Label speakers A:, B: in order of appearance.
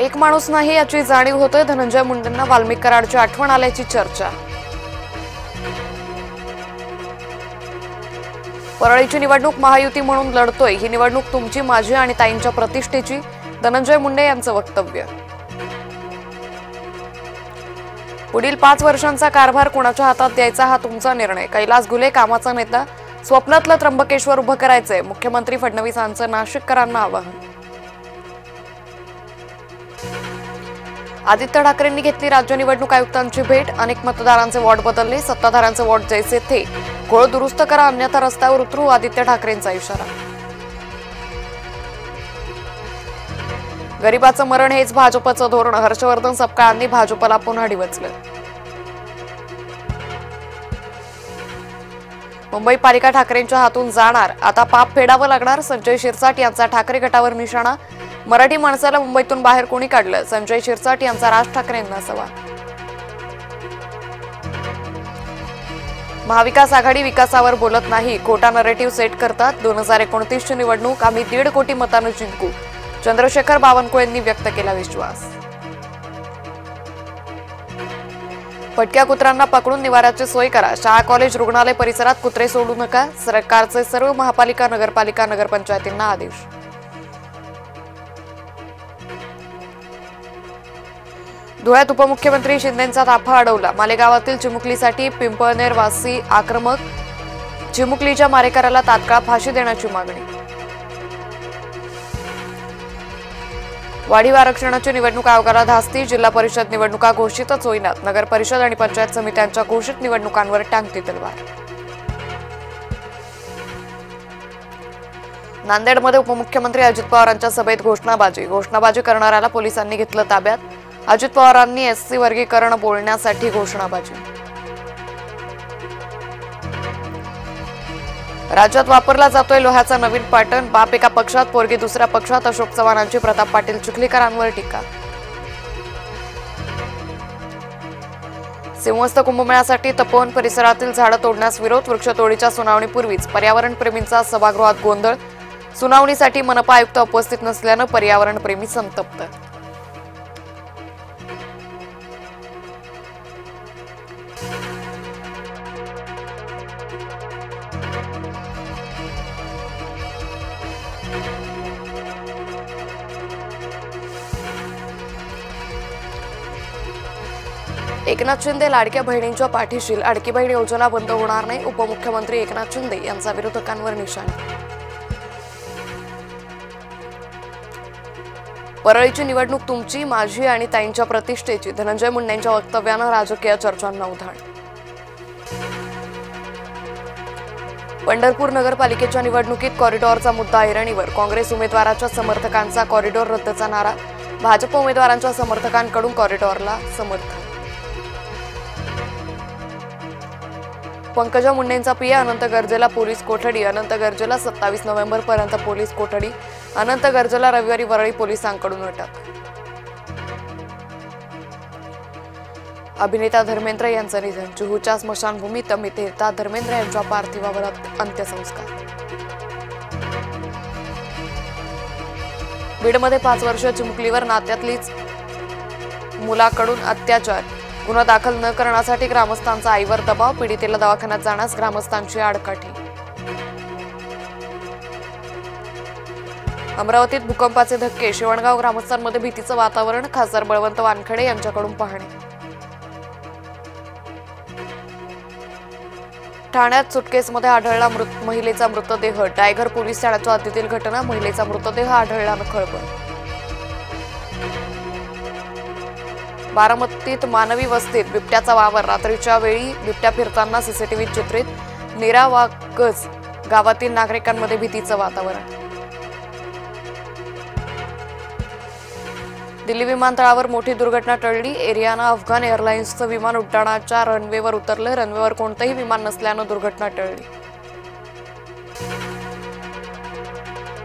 A: एक माणूस नाही याची जाणीव होते। धनंजय मुंडेंना वाल्मिक कराडची आठवण आल्याची चर्चा। परळीची निवडणूक महायुती म्हणून लढतोय। ही निवडणूक तुमची, माझी आणि ताईंच्या प्रतिष्ठेची। धनंजय मुंडे यांचं वक्तव्य। पुढील 5 वर्षांचा कारभार कोणाच्या हातात द्यायचा हा तुमचा निर्णय। कैलास घुले कामाचा नेता, स्वप्नातलं त्र्यंबकेश्वर उभं करायचंय। मुख्यमंत्री फडणवीसांचं नाशिककरांना आवाहन। आदित्य ठाकरेंनी घेतली राज्य निवडणूक आयुक्तांची भेट। अनेक मतदारांचे वॉर्ड बदलले, सत्ताधाऱ्यांचे वॉर्ड जैसे थे। घोळ दुरुस्त करा अन्यथा रस्त्यावर उतरू, आदित्य ठाकरेंचा इशारा। गरिबाचं मरण हेच भाजपचं धोरण, हर्षवर्धन सपकाळांनी भाजपला पुन्हा डिवचलं। मुंबई पालिका ठाकरेंच्या हातून जाणार, आता पाप फेडावं लागणार। संजय शिरसाट यांचा ठाकरे गटावर निशाणा। मराठी माणसाला मुंबईतून बाहेर कोणी काढलं, संजय शिरसाट यांचा राज ठाकरेंना सवाल। महाविकास आघाडी विकासावर बोलत नाही, खोटा नरेटिव्ह सेट करतात। 2029 ची निवडणूक आम्ही 1.5 कोटी मतांनी जिंकू, चंद्रशेखर बावनकुळेंनी व्यक्त केला विश्वास। भटक्या कुत्र्यांना पकडून निवाऱ्याची सोय करा। शाळा कॉलेज रुग्णालय परिसरात कुत्रे सोडू नका, सरकारचे सर्व महापालिका नगरपालिका नगरपंचायतींना आदेश। धुळ्यात उपमुख्यमंत्री शिंदेंचा ताफा अडवला। मालेगावातील चिमुकलीसाठी पिंपळनेर वासी आक्रमक, चिमुकलीच्या मारेकऱ्याला तात्काळ फाशी देण्याची मागणी। वाढीव आरक्षणाची निवडणूक आयोगाला धास्ती, जिल्हा परिषद निवडणुका घोषितच होईनात। नगर परिषद आणि पंचायत समित्यांच्या घोषित निवडणुकांवर टांगती तलवार। नांदेडमध्ये उपमुख्यमंत्री अजित पवारांच्या सभेत घोषणाबाजी करणाऱ्याला पोलिसांनी घेतलं ताब्यात। अजित पवारांनी एससी वर्गीकरण बोलण्यासाठी घोषणाबाजी। राज्यात वापरला जातोय लोह्याचा नवीन पॅटर्न, बाप एका पक्षात पोरगी दुसऱ्या पक्षात, अशोक चव्हाणांची प्रताप पाटील चिखलीकरांवर टीका। सिंहस्थ कुंभमेळ्यासाठी तपोवन परिसरातील झाडं तोडण्यास विरोध, वृक्षतोडीच्या सुनावणीपूर्वीच पर्यावरण प्रेमींचा सभागृहात गोंधळ। सुनावणीसाठी मनपा आयुक्त उपस्थित नसल्यानं पर्यावरण प्रेमी संतप्त। एकनाथ शिंदे लाडक्या बहिणींच्या पाठीशी, लाडकी बहीण योजना बंद होणार नाही। उपमुख्यमंत्री एकनाथ शिंदे यांचा विरोधकांवर निशाणा। परळीची निवडणूक तुमची, माझी आणि ताईंच्या प्रतिष्ठेची। धनंजय मुंडेंच्या वक्तव्यानं राजकीय चर्चांना उधाण। पंढरपूर नगरपालिकेच्या निवडणुकीत कॉरिडॉरचा मुद्दा ऐरणीवर, काँग्रेस उमेदवाराच्या समर्थकांचा कॉरिडॉर रद्दचा नारा। भाजप उमेदवारांच्या समर्थकांकडून कॉरिडॉरला समर्थन। पंकजा मुंडेंचा पिया अनंत गर्जेला पोलीस कोठडी। अनंत गर्जेला 27 नोव्हेंबरपर्यंत पोलीस कोठडी। अनंत गर्जेला रविवारी वरळी पोलिसांकडून अटक। अभिनेता धर्मेंद्र यांचं निधन, जुहूच्या स्मशानभूमीत अभिनेता धर्मेंद्र यांच्या पार्थिवावर अंत्यसंस्कार। बीडमध्ये 5 वर्षीय चिमुकलीवर नात्यातलीच मुलाकडून अत्याचार, गुन्हा दाखल न करण्यासाठी ग्रामस्थांचा आईवर दबाव। पीडितेला दवाखान्यात जाण्यास ग्रामस्थांची आडकाठी। अमरावतीत भूकंपाचे धक्के, शिवणगाव ग्रामस्थांमध्ये भीतीचं वातावरण। खासदार बळवंत वानखेडे यांच्याकडून पाहणी। ठाण्यात सुटकेसमध्ये आढळला महिलेचा मृतदेह। टायगर पोलीस ठाण्याच्या हद्दीतील घटना, महिलेचा मृतदेह आढळल्यानं खळबळ। बारामतीत मानवी वस्तीत बिबट्याचा वावर, रात्रीच्या वेळी बिबट्या फिरताना सीसीटीव्ही चित्रित। निरावाकज गावातील नागरिकांमध्ये भीतीचं वातावरण। दिल्ली विमानतळावर मोठी दुर्घटना टळली, एरियाना अफगान एअरलाइन्सचं विमान उड्डाणाच्या रनवेवर उतरलं। रनवेवर कोणतंही विमान नसल्यानं दुर्घटना टळली।